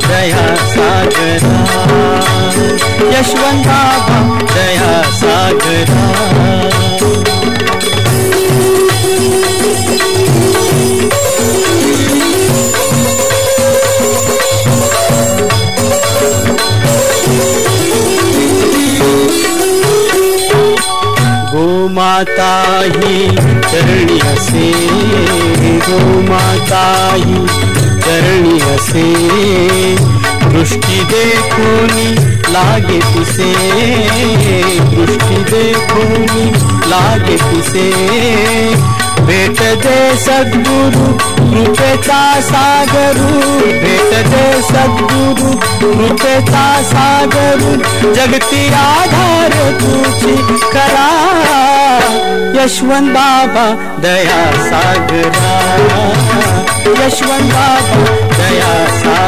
दया सागरा, यशवंत बाबा दया सागरा। गोमाता ही चरणी असे, गोमाता ही चरणी असे, दृष्टी देखोनी लागे तिसे, दृष्टी देखोनी लागे तिसे। भेट दे सद्गुरु कृपेचा सागरू, भेट दे सद्गुरु कृपेचा सागरू, जगती आधार तुझी करा, यशवंत बाबा दया सागरा, यशवंत बाबा दया सागरा।